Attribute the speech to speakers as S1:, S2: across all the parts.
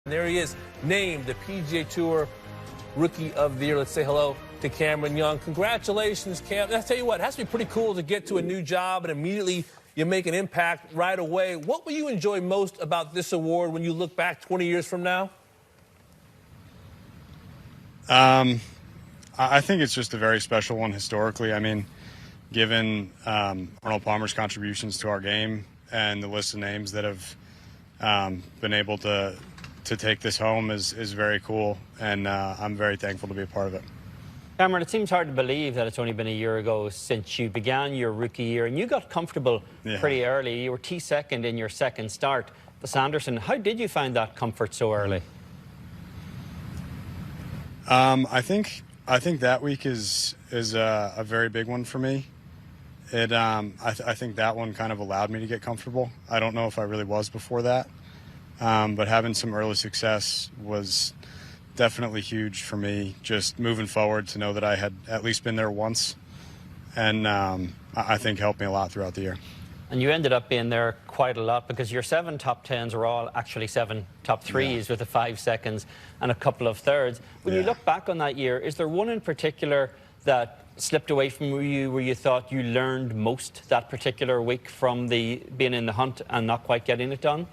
S1: There he is, named the PGA Tour Rookie of the Year. Let's say hello to Cameron Young. Congratulations, Cam. I tell you what, it has to be pretty cool to get to a new job and immediately you make an impact right away. What will you enjoy most about this award when you look back 20 years from now?
S2: I think it's just a very special one historically. I mean, given Arnold Palmer's contributions to our game and the list of names that have been able to take this home is very cool, and I'm very thankful to be a part of it.
S3: Cameron, it seems hard to believe that it's only been a year ago since you began your rookie year, and you got comfortable pretty early. You were T2 in your second start. The Sanderson, how did you find that comfort so early?
S2: I think that week is a very big one for me. I think that one kind of allowed me to get comfortable. I don't know if I really was before that. But having some early success was definitely huge for me, just moving forward to know that I had at least been there once, and I think helped me a lot throughout the year. And
S3: you ended up being there quite a lot because your 7 top 10s are all actually 7 top 3s with the 5 seconds and a couple of thirds. When you look back on that year, is there one in particular that slipped away from you where you thought you learned most that particular week from being in the hunt and not quite getting it done?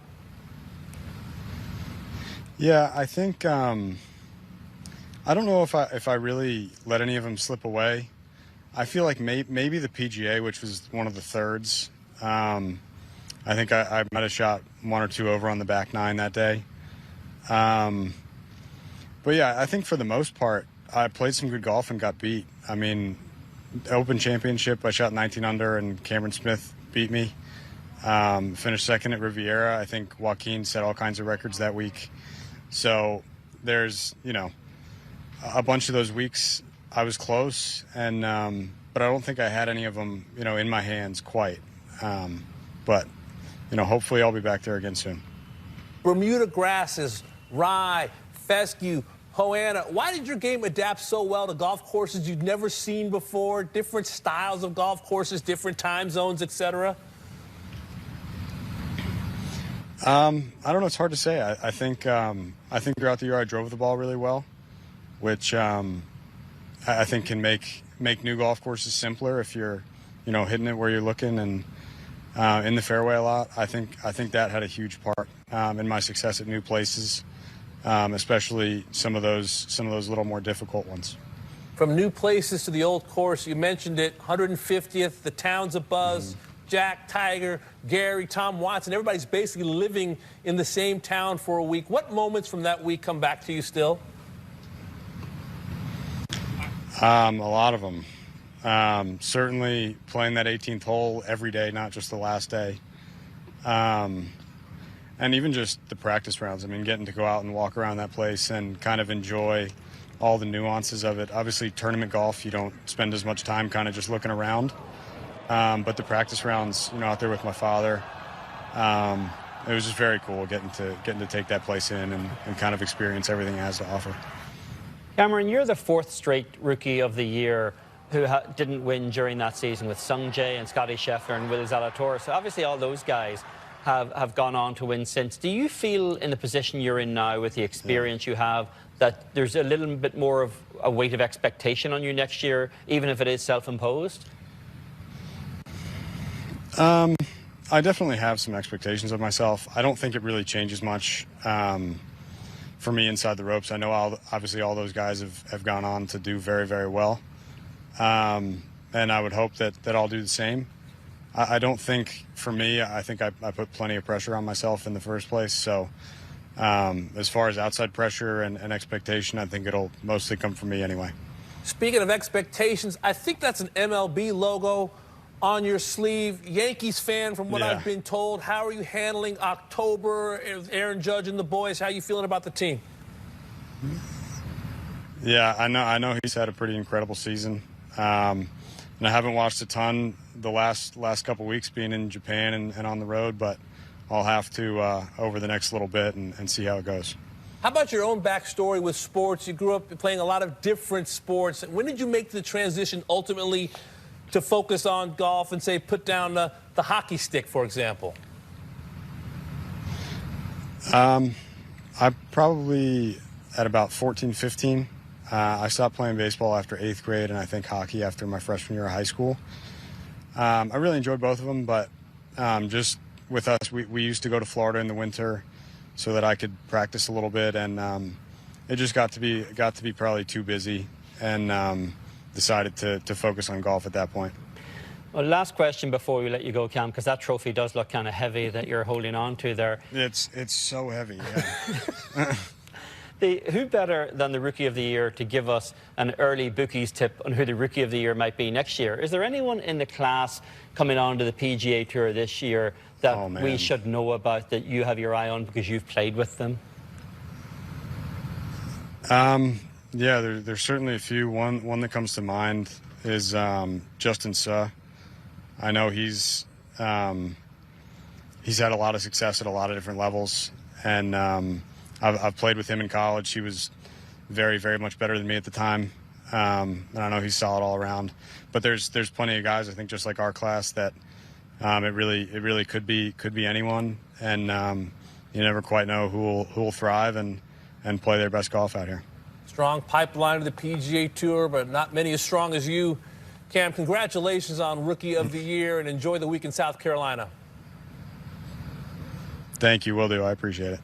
S2: Yeah, I think I don't know if I really let any of them slip away. I feel like maybe the PGA, which was one of the thirds. I think I might have shot 1 or 2 over on the back 9 that day. But yeah, I think for the most part, I played some good golf and got beat. I mean, Open Championship, I shot 19 under, and Cameron Smith beat me. Finished second at Riviera. I think Joaquin set all kinds of records that week. So there's, a bunch of those weeks I was close, and but I don't think I had any of them, in my hands quite. But, hopefully I'll be back there again soon.
S1: Bermuda grasses, rye, fescue, Hoanna. Why did your game adapt so well to golf courses you'd never seen before, different styles of golf courses, different time zones, etc.?
S2: I don't know. It's hard to say. I think throughout the year I drove the ball really well, which I think can make new golf courses simpler if you're, hitting it where you're looking and in the fairway a lot. I think that had a huge part in my success at new places, especially some of those little more difficult ones.
S1: From new places to the old course, you mentioned it, 150th, the town's abuzz. Jack, Tiger, Gary, Tom Watson, everybody's basically living in the same town for a week. What moments from that week come back to you still?
S2: A lot of them. Certainly playing that 18th hole every day, not just the last day. And even just the practice rounds. I mean, getting to go out and walk around that place and kind of enjoy all the nuances of it. Obviously, tournament golf, you don't spend as much time kind of just looking around. But the practice rounds, out there with my father, it was just very cool getting to take that place in and kind of experience everything it has to offer.
S3: Cameron, you're the 4th straight Rookie of the Year who didn't win during that season with Sung Jae and Scotty Scheffler and Will Zalatoris. So obviously all those guys have gone on to win since. Do you feel in the position you're in now with the experience you have that there's a little bit more of a weight of expectation on you next year, even if it is self-imposed?
S2: I definitely have some expectations of myself. I don't think it really changes much for me inside the ropes. I know obviously all those guys have gone on to do very, very well. And I would hope that I'll do the same. I don't think, for me, I think I put plenty of pressure on myself in the first place. So as far as outside pressure and expectation, I think it'll mostly come from me anyway.
S1: Speaking of expectations, I think that's an MLB logo on your sleeve. Yankees fan, from what I've been told. How are you handling October, Aaron Judge and the boys? How are you feeling about the team?
S2: Yeah, I know he's had a pretty incredible season. And I haven't watched a ton the last couple weeks being in Japan and on the road, but I'll have to over the next little bit and see how it goes.
S1: How about your own backstory with sports? You grew up playing a lot of different sports. When did you make the transition ultimately to focus on golf and, say, put down the hockey stick, for example?
S2: I probably at about 14, 15. I stopped playing baseball after 8th grade, and I think hockey after my freshman year of high school. I really enjoyed both of them, but just with us, we used to go to Florida in the winter so that I could practice a little bit, and it just got to be probably too busy, and decided to focus on golf at that point.
S3: Well, last question before we let you go, Cam, because that trophy does look kind of heavy that you're holding on to there.
S2: It's so heavy, yeah.
S3: Who better than the Rookie of the Year to give us an early bookies tip on who the Rookie of the Year might be next year? Is there anyone in the class coming on to the PGA Tour this year that we should know about, that you have your eye on because you've played with them?
S2: Yeah, there's certainly a few. One that comes to mind is Justin Suh. I know he's had a lot of success at a lot of different levels, and I've played with him in college. He was very, very much better than me at the time, and I know he's solid all around. But there's plenty of guys, I think, just like our class, that it really could be anyone, and you never quite know who will thrive and play their best golf out here.
S1: Strong pipeline of the PGA Tour, but not many as strong as you. Cam, congratulations on Rookie of the Year, and enjoy the week in South Carolina.
S2: Thank you, will do. I appreciate it.